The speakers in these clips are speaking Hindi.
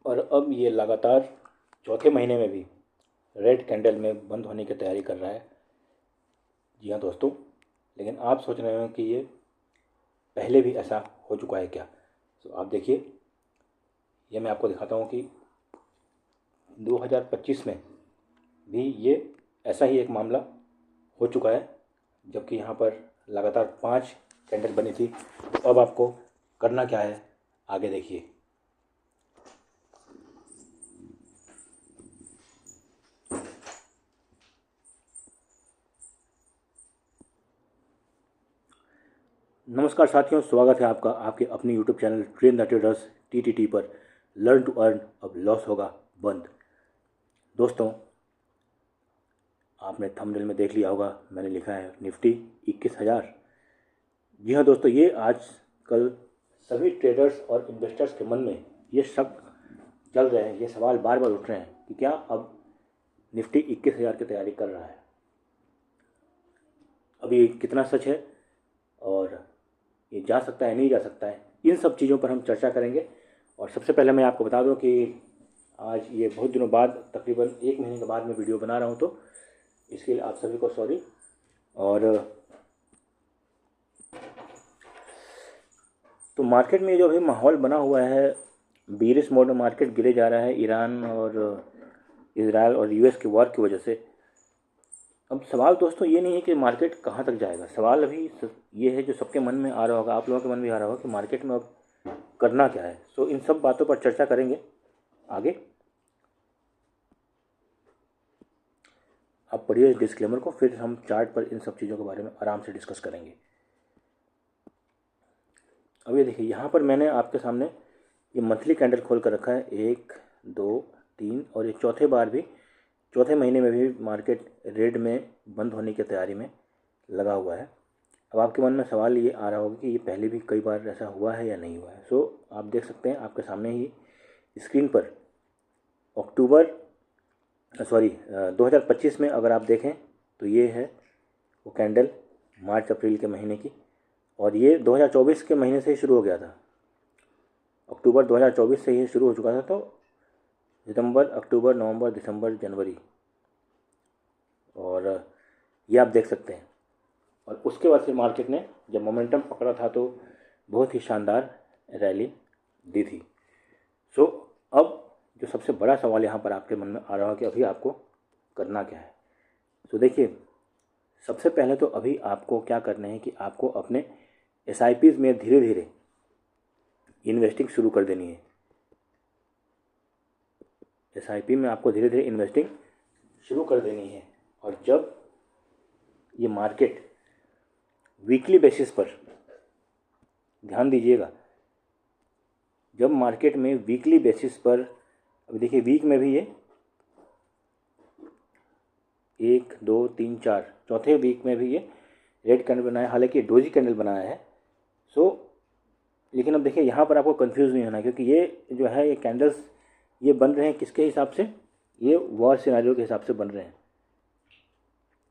और अब ये लगातार चौथे महीने में भी रेड कैंडल में बंद होने की तैयारी कर रहा है। जी हाँ दोस्तों, लेकिन आप सोच रहे हो कि ये पहले भी ऐसा हो चुका है क्या। तो आप देखिए, ये मैं आपको दिखाता हूँ कि 2025 में भी ये ऐसा ही एक मामला हो चुका है, जबकि यहाँ पर लगातार 5 कैंडल बनी थी। तो अब आपको करना क्या है, आगे देखिए। नमस्कार साथियों, स्वागत है आपका आपके अपने YouTube channel train the traders TTT पर। लर्न टू अर्न, अब लॉस होगा बंद। दोस्तों, आपने थंबनेल में देख लिया होगा, मैंने लिखा है निफ्टी 21,000। जी हाँ दोस्तों, ये आज कल सभी ट्रेडर्स और इन्वेस्टर्स के मन में ये शक चल रहे हैं, ये सवाल बार बार उठ रहे हैं कि क्या अब निफ्टी 21,000 की तैयारी कर रहा है। अभी कितना सच है और ये जा सकता है नहीं जा सकता है, इन सब चीज़ों पर हम चर्चा करेंगे। और सबसे पहले मैं आपको बता दूं कि आज ये बहुत दिनों बाद, तकरीबन 1 महीने के बाद मैं वीडियो बना रहा हूं, तो इसके लिए आप सभी को सॉरी। और तो मार्केट में जो अभी माहौल बना हुआ है, बीरिश मोड में मार्केट गिरे जा रहा है ईरान और इजराइल और US के वॉर की वजह से। अब सवाल दोस्तों ये नहीं है कि मार्केट कहाँ तक जाएगा, सवाल अभी ये है जो सबके मन में आ रहा होगा, आप लोगों के मन में आ रहा होगा कि मार्केट में अब करना क्या है। सो इन सब बातों पर चर्चा करेंगे आगे। आप पढ़िए डिस्क्लेमर को, फिर हम चार्ट पर इन सब चीज़ों के बारे में आराम से डिस्कस करेंगे। अब ये देखिए, यहाँ पर मैंने आपके सामने ये मंथली कैंडल खोल कर रखा है, 1 2 3, और ये चौथे महीने में भी मार्केट रेड में बंद होने की तैयारी में लगा हुआ है। अब आपके मन में सवाल ये आ रहा होगा कि ये पहले भी कई बार ऐसा हुआ है या नहीं हुआ है। सो आप देख सकते हैं आपके सामने ही स्क्रीन पर 2025 में अगर आप देखें तो ये है वो कैंडल मार्च अप्रैल के महीने की, और ये 2024 के महीने से ही शुरू हो गया था। अक्टूबर 2024 से ही शुरू हो चुका था। तो सितंबर, अक्टूबर, नवंबर, दिसंबर, जनवरी, और ये आप देख सकते हैं। और उसके बाद फिर मार्केट ने जब मोमेंटम पकड़ा था तो बहुत ही शानदार रैली दी थी। सो अब जो सबसे बड़ा सवाल यहाँ पर आपके मन में आ रहा है कि अभी आपको करना क्या है। तो देखिए, सबसे पहले तो अभी आपको क्या करना है कि आपको अपने SIPs में धीरे धीरे इन्वेस्टिंग शुरू कर देनी है। SIP में आपको धीरे धीरे इन्वेस्टिंग शुरू कर देनी है। और जब ये मार्केट वीकली बेसिस पर, ध्यान दीजिएगा, जब मार्केट में वीकली बेसिस पर, अभी देखिए वीक में भी ये 1 2 3 4 चौथे वीक में भी ये रेड कैंडल बनाया, हालांकि डोजी कैंडल बनाया है। लेकिन अब देखिए यहाँ पर आपको कंफ्यूज नहीं होना, क्योंकि ये जो है ये कैंडल्स ये बन रहे हैं किसके हिसाब से, ये वॉर सिनेरियो के हिसाब से बन रहे हैं।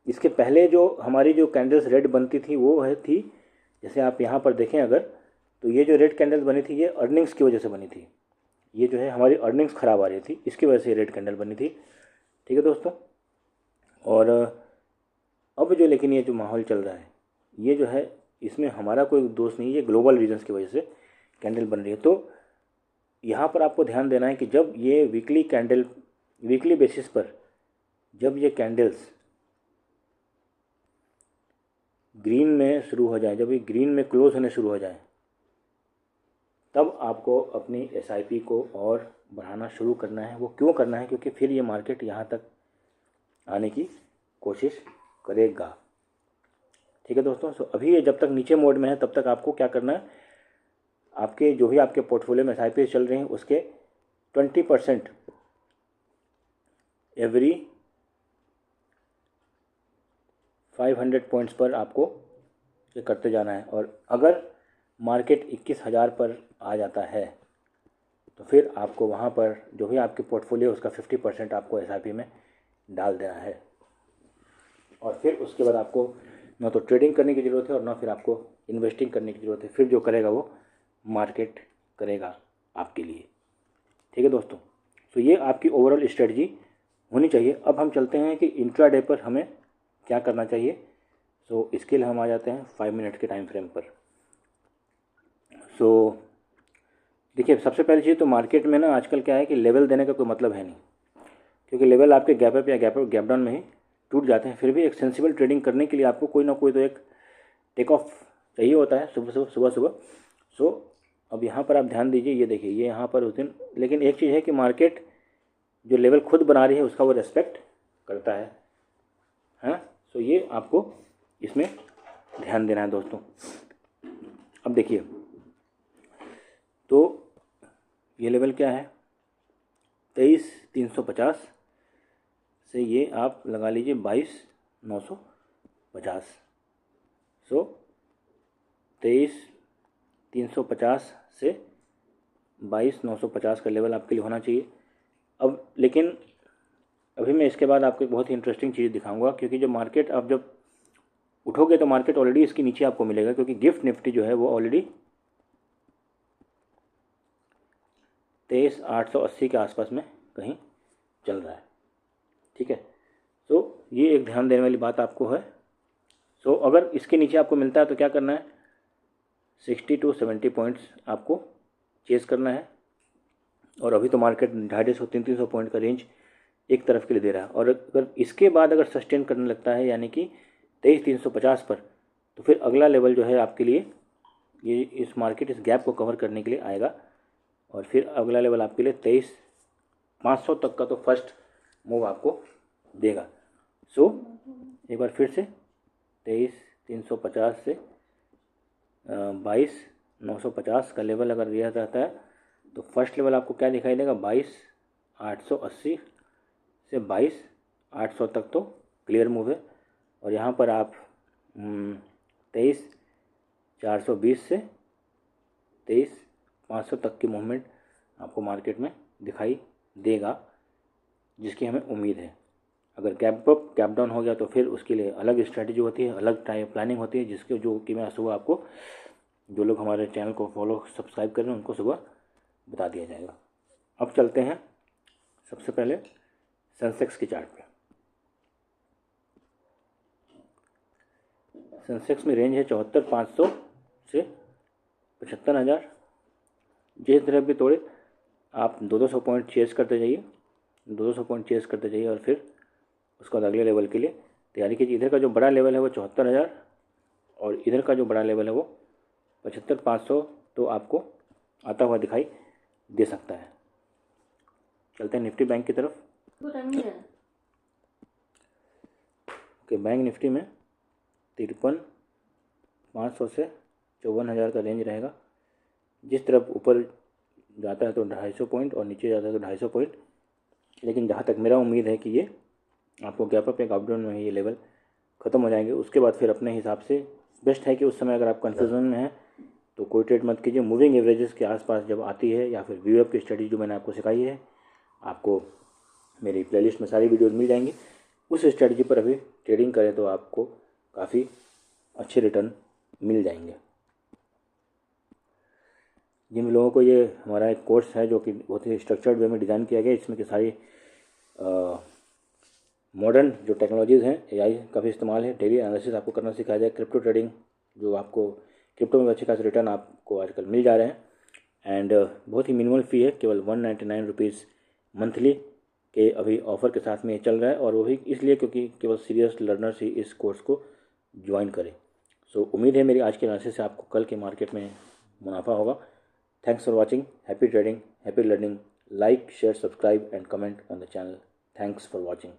इसके पहले जो हमारी जो कैंडल्स रेड बनती थी वो थी, जैसे आप यहाँ पर देखें अगर, तो ये जो रेड कैंडल्स बनी थी ये अर्निंग्स की वजह से बनी थी। ये जो है हमारी अर्निंग्स ख़राब आ रही थी, इसकी वजह से ये रेड कैंडल बनी थी। ठीक है दोस्तों। और अब जो लेकिन ये जो माहौल चल रहा है, ये जो है इसमें हमारा कोई दोष नहीं, ये ग्लोबल रीजन्स की वजह से कैंडल बन रही है। तो यहाँ पर आपको ध्यान देना है कि जब ये वीकली बेसिस पर जब ये कैंडल्स ग्रीन में शुरू हो जाए, जब ये ग्रीन में क्लोज होने शुरू हो जाए, तब आपको अपनी SIP को और बढ़ाना शुरू करना है। वो क्यों करना है, क्योंकि फिर ये मार्केट यहाँ तक आने की कोशिश करेगा। ठीक है दोस्तों। सो अभी ये जब तक नीचे मोड में है तब तक आपको क्या करना है, आपके जो भी आपके पोर्टफोलियो में SIP चल रहे हैं उसके 20% एवरी 500 पॉइंट्स पर आपको ये करते जाना है। और अगर मार्केट 21,000 पर आ जाता है तो फिर आपको वहाँ पर जो भी आपके पोर्टफोलियो उसका 50% आपको SIP में डाल देना है। और फिर उसके बाद आपको ना तो ट्रेडिंग करने की ज़रूरत है और ना फिर आपको इन्वेस्टिंग करने की ज़रूरत है। फिर जो करेगा वो मार्केट करेगा आपके लिए। ठीक है दोस्तों, तो ये आपकी ओवरऑल स्ट्रेटजी होनी चाहिए। अब हम चलते हैं कि इंट्राडे पर हमें क्या करना चाहिए। सो इसके लिए हम आ जाते हैं 5 मिनट के टाइम फ्रेम पर। सो देखिए, सबसे पहली चीज़ तो मार्केट में ना आजकल क्या है कि लेवल देने का कोई मतलब है नहीं, क्योंकि लेवल आपके गैप अप या गैप डाउन में ही टूट जाते हैं। फिर भी एक सेंसिबल ट्रेडिंग करने के लिए आपको कोई ना कोई तो एक टेक ऑफ चाहिए होता है सुबह। सो अब यहाँ पर आप ध्यान दीजिए, ये देखिए ये यहाँ पर उस दिन, लेकिन एक चीज़ है कि मार्केट जो लेवल खुद बना रही है उसका वो रेस्पेक्ट करता है, हाँ। सो ये आपको इसमें ध्यान देना है दोस्तों। अब देखिए, तो ये लेवल क्या है 23,350 से ये आप लगा लीजिए 22,950। सो 23,350 से 22,950 का लेवल आपके लिए होना चाहिए। अब लेकिन अभी मैं इसके बाद आपको एक बहुत ही इंटरेस्टिंग चीज़ दिखाऊंगा, क्योंकि जब मार्केट आप जब उठोगे तो मार्केट ऑलरेडी इसके नीचे आपको मिलेगा, क्योंकि गिफ्ट निफ्टी जो है वो ऑलरेडी 23,880 के आसपास में कहीं चल रहा है, ठीक है। तो ये एक ध्यान देने वाली बात आपको है। सो अगर इसके नीचे आपको मिलता है तो क्या करना है, 60 to 70 पॉइंट्स आपको चेस करना है। और अभी तो मार्केट 250-300 पॉइंट का रेंज एक तरफ के लिए दे रहा है, और अगर इसके बाद अगर सस्टेन करने लगता है यानी कि 23,350 पर, तो फिर अगला लेवल जो है आपके लिए ये इस मार्केट इस गैप को कवर करने के लिए आएगा, और फिर अगला लेवल आपके लिए 23,500 तक का तो फर्स्ट मूव आपको देगा। सो एक बार फिर से 23,350 से 22,950 का लेवल अगर दिया जाता है तो फर्स्ट लेवल आपको क्या दिखाई देगा, 22,880 से 22,800 तक तो क्लियर मूव है। और यहाँ पर आप 23,420 से 23,500 तक की मूवमेंट आपको मार्केट में दिखाई देगा, जिसकी हमें उम्मीद है। अगर गैप अप गैप डाउन हो गया तो फिर उसके लिए अलग स्ट्रैटेजी होती है, अलग टाइम प्लानिंग होती है, जिसके जो कि मैं सुबह आपको, जो लोग हमारे चैनल को फॉलो सब्सक्राइब कर रहे हैं उनको सुबह बता दिया जाएगा। अब चलते हैं सबसे पहले सेंसेक्स की चार्ट पे। सेंसेक्स में रेंज है 74,500 से 75,000। जिस तरफ भी तोड़े आप 200 पॉइंट चेस करते जाइए, 200 पॉइंट चेस करते जाइए, और फिर उसके बाद अगले लेवल के लिए तैयारी कीजिए। इधर का जो बड़ा लेवल है वो 74,000 और इधर का जो बड़ा लेवल है वो 75,500 तो आपको आता हुआ दिखाई दे सकता है। चलते हैं निफ्टी बैंक की तरफ। ओके, बैंक निफ्टी में 53,500 से 54,000 का रेंज रहेगा। जिस तरफ ऊपर जाता है तो 250 पॉइंट और नीचे जाता है तो 250 पॉइंट, लेकिन जहाँ तक मेरा उम्मीद है कि ये आपको गैप अप या गैप डाउन में ये लेवल ख़त्म हो जाएंगे। उसके बाद फिर अपने हिसाब से बेस्ट है कि उस समय अगर आप कन्फ्यूजन में हैं तो कोई ट्रेड मत कीजिए। मूविंग एवरेजेस के आसपास जब आती है या फिर व्यू अप की स्टडी जो मैंने आपको सिखाई है, आपको मेरी प्लेलिस्ट में सारी वीडियोस मिल जाएंगी। उस स्ट्रेटजी पर अभी ट्रेडिंग करें तो आपको काफ़ी अच्छे रिटर्न मिल जाएंगे। जिन लोगों को ये हमारा एक कोर्स है जो कि बहुत ही स्ट्रक्चर्ड वे में डिज़ाइन किया गया, इसमें कि सारी मॉडर्न जो टेक्नोलॉजीज़ हैं, एआई का भी इस्तेमाल है, डेली एनालिसिस आपको करना सिखाया जाए, क्रिप्टो ट्रेडिंग जो आपको क्रिप्टो में अच्छे खासे रिटर्न आपको आजकल मिल जा रहे हैं, एंड बहुत ही मिनिमल फ़ी है, केवल 199 रुपीज़ मंथली के अभी ऑफ़र के साथ में ये चल रहा है, और वो भी इसलिए क्योंकि केवल सीरियस लर्नर्स ही इस कोर्स को ज्वाइन करें। सो उम्मीद है मेरी आज के एनालिसिस से आपको कल के मार्केट में मुनाफा होगा। Thanks for watching. Happy trading, happy learning. Like, share, subscribe and comment on the channel. Thanks for watching.